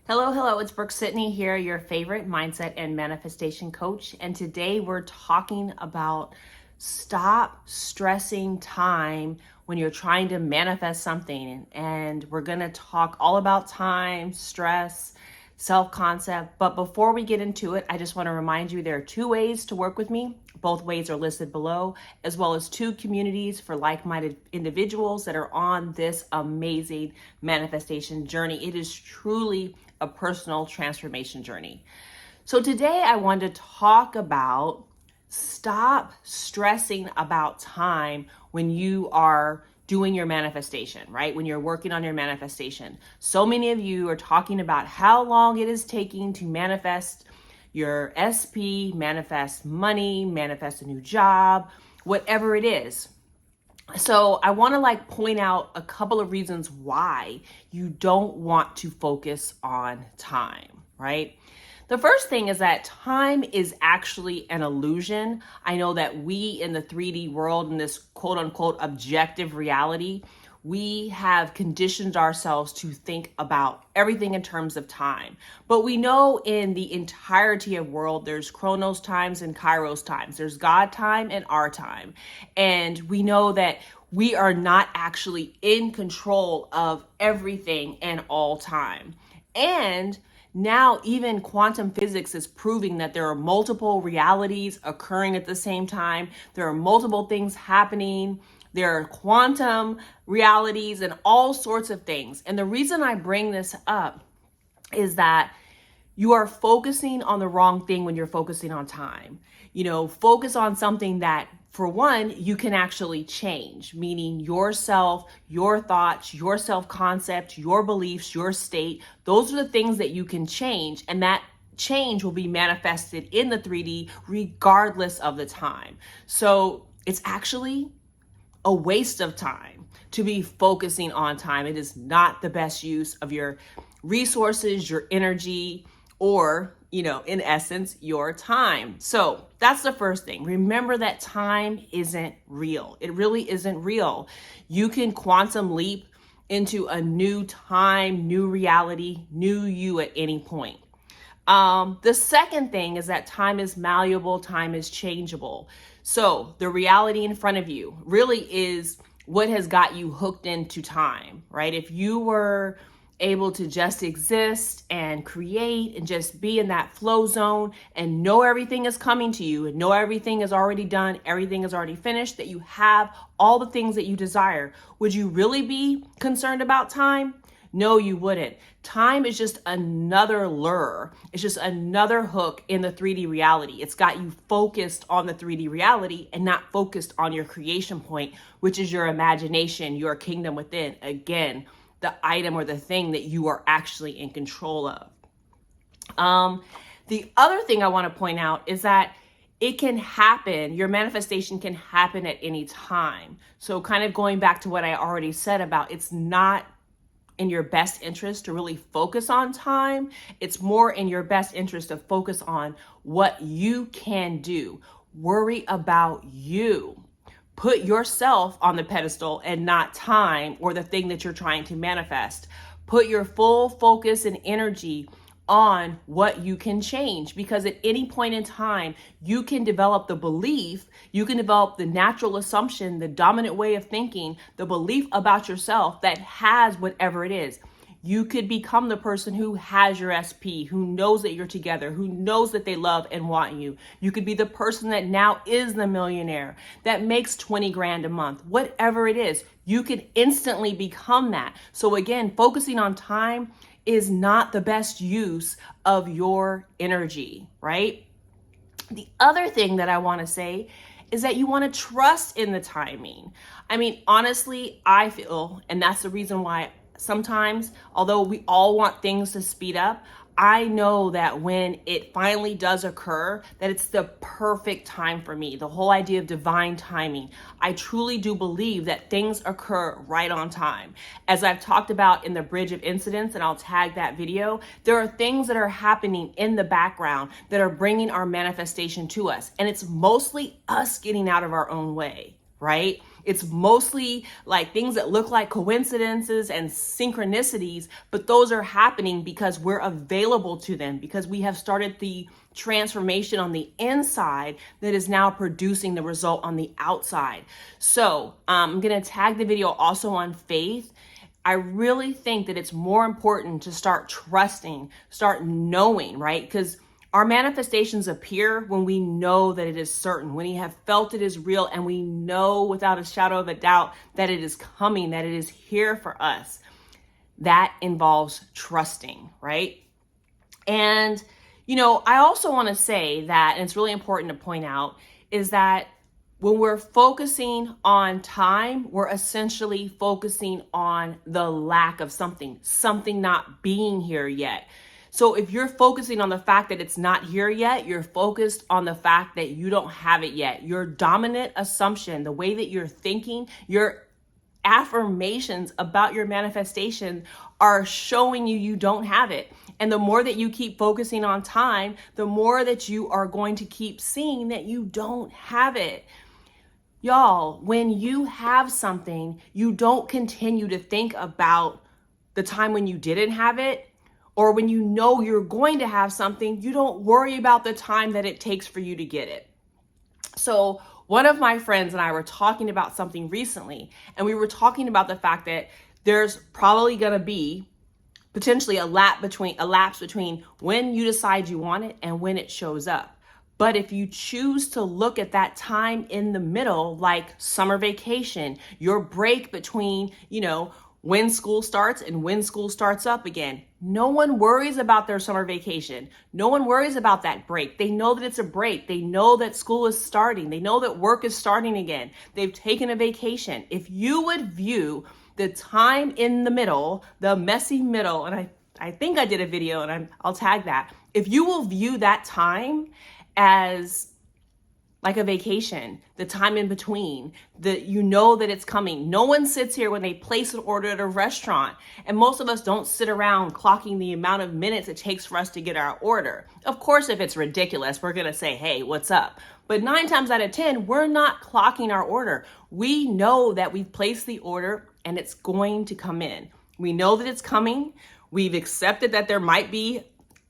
Hello, it's Brooke-Sidney here, your favorite mindset and manifestation coach. And today we're talking about stop stressing time when you're trying to manifest something. And we're going to talk all about time, stress, self-concept. But before we get into it, I just want to remind you there are two ways to work with me. Both ways are listed below, as well as two communities for like-minded individuals that are on this amazing manifestation journey. It is truly a personal transformation journey. So today I want to talk about stop stressing about time when you are doing your manifestation, right? When you're working on your manifestation. So many of you are talking about how long it is taking to manifest your SP, manifest money, manifest a new job, whatever it is. So I want to point out a couple of reasons why you don't want to focus on time, right? The first thing is that time is actually an illusion. I know that we in the 3D world, in this quote unquote objective reality, we have conditioned ourselves to think about everything in terms of time. But we know in the entirety of world, there's Chronos times and Kairos times. There's God time and our time. And we know that we are not actually in control of everything and all time. And now even quantum physics is proving that there are multiple realities occurring at the same time. There are multiple things happening. There are quantum realities and all sorts of things. And the reason I bring this up is that you are focusing on the wrong thing when you're focusing on time. Focus on something that, for one, you can actually change, meaning yourself, your thoughts, your self-concept, your beliefs, your state. Those are the things that you can change, and that change will be manifested in the 3D regardless of the time. So it's actually a waste of time to be focusing on time. It is not the best use of your resources, your energy, or, in essence, your time. So that's the first thing. Remember that time isn't real. It really isn't real. You can quantum leap into a new time, new reality, new you at any point. The second thing is that time is malleable, time is changeable. So the reality in front of you really is what has got you hooked into time, right? If you were able to just exist and create and just be in that flow zone and know everything is coming to you and know everything is already done, everything is already finished, that you have all the things that you desire, would you really be concerned about time? No, you wouldn't. Time is just another lure. It's just another hook in the 3D reality. It's got you focused on the 3D reality and not focused on your creation point, which is your imagination, your kingdom within. Again, the item or the thing that you are actually in control of. The other thing I want to point out is that it can happen, your manifestation can happen at any time. So kind of going back to what I already said about it's not in your best interest to really focus on time. It's more in your best interest to focus on what you can do. Worry about you. Put yourself on the pedestal and not time or the thing that you're trying to manifest. Put your full focus and energy on what you can change, because at any point in time, you can develop the belief, you can develop the natural assumption, the dominant way of thinking, the belief about yourself that has whatever it is. You could become the person who has your SP, who knows that you're together, who knows that they love and want you. You could be the person that now is the millionaire, that makes 20 grand a month, whatever it is. You could instantly become that. So again, focusing on time is not the best use of your energy, right? The other thing that I want to say is that you want to trust in the timing. I mean, honestly, I feel, and that's the reason why sometimes, although we all want things to speed up, I know that when it finally does occur, that it's the perfect time for me. The whole idea of divine timing. I truly do believe that things occur right on time. As I've talked about in the Bridge of Incidents, and I'll tag that video, there are things that are happening in the background that are bringing our manifestation to us. And it's mostly us getting out of our own way, right? It's mostly like things that look like coincidences and synchronicities, but those are happening because we're available to them, because we have started the transformation on the inside that is now producing the result on the outside. So I'm going to tag the video also on faith. I really think that it's more important to start trusting, start knowing, right? Because our manifestations appear when we know that it is certain, when we have felt it is real, and we know without a shadow of a doubt that it is coming, that it is here for us. That involves trusting, right? And, I also want to say that, and it's really important to point out, is that when we're focusing on time, we're essentially focusing on the lack of something not being here yet. So if you're focusing on the fact that it's not here yet, you're focused on the fact that you don't have it yet. Your dominant assumption, the way that you're thinking, your affirmations about your manifestation are showing you don't have it. And the more that you keep focusing on time, the more that you are going to keep seeing that you don't have it. Y'all, when you have something, you don't continue to think about the time when you didn't have it, or when you know you're going to have something, you don't worry about the time that it takes for you to get it. So one of my friends and I were talking about something recently, and we were talking about the fact that there's probably going to be potentially a lapse between when you decide you want it and when it shows up. But if you choose to look at that time in the middle, like summer vacation, your break between, when school starts and when school starts up again, no one worries about their summer vacation. No one worries about that break. They know that it's a break. They know that school is starting. They know that work is starting again. They've taken a vacation. If you would view the time in the middle, the messy middle, and I think I did a video and I'll tag that. If you will view that time as like a vacation, the time in between, that that it's coming. No one sits here when they place an order at a restaurant, and most of us don't sit around clocking the amount of minutes it takes for us to get our order. Of course, if it's ridiculous, we're gonna say, hey, what's up? But 9 times out of 10, we're not clocking our order. We know that we've placed the order and it's going to come in. We know that it's coming. We've accepted that there might be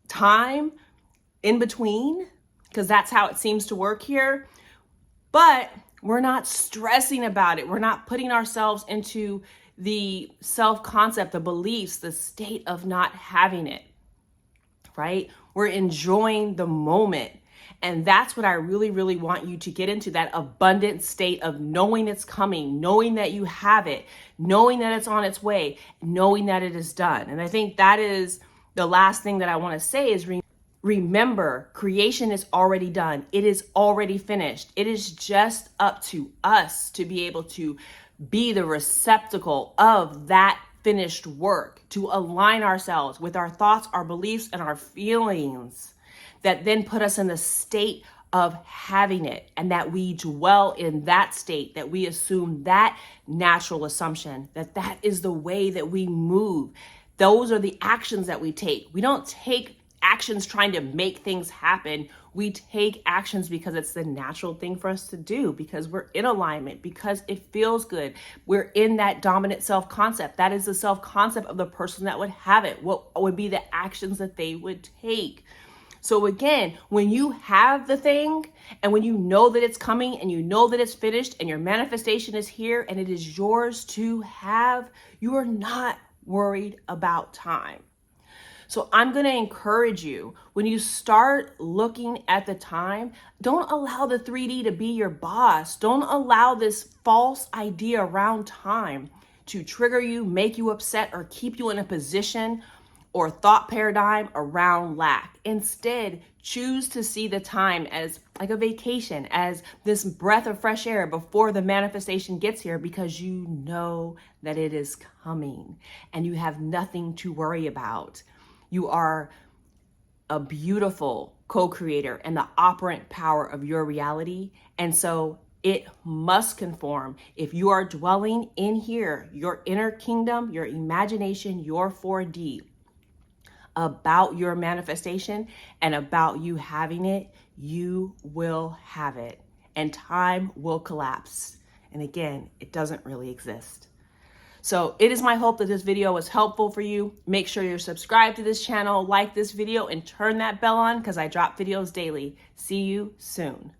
time in between, because that's how it seems to work here. But we're not stressing about it. We're not putting ourselves into the self-concept, the beliefs, the state of not having it, right? We're enjoying the moment. And that's what I really, really want you to get into, that abundant state of knowing it's coming, knowing that you have it, knowing that it's on its way, knowing that it is done. And I think that is the last thing that I want to say is remember, creation is already done. It is already finished. It is just up to us to be able to be the receptacle of that finished work, to align ourselves with our thoughts, our beliefs, and our feelings that then put us in the state of having it, and that we dwell in that state, that we assume that natural assumption, that that is the way that we move. Those are the actions that we take. We don't take actions trying to make things happen. We take actions because it's the natural thing for us to do, because we're in alignment, because it feels good. We're in that dominant self-concept. That is the self-concept of the person that would have it. What would be the actions that they would take? So again, when you have the thing, and when you know that it's coming, and you know that it's finished, and your manifestation is here and it is yours to have, you are not worried about time. So I'm going to encourage you, when you start looking at the time, don't allow the 3D to be your boss. Don't allow this false idea around time to trigger you, make you upset, or keep you in a position or thought paradigm around lack. Instead, choose to see the time as like a vacation, as this breath of fresh air before the manifestation gets here, because you know that it is coming and you have nothing to worry about. You are a beautiful co-creator and the operant power of your reality. And so it must conform. If you are dwelling in here, your inner kingdom, your imagination, your 4D, about your manifestation and about you having it, you will have it, and time will collapse. And again, it doesn't really exist. So it is my hope that this video was helpful for you. Make sure you're subscribed to this channel, like this video, and turn that bell on because I drop videos daily. See you soon.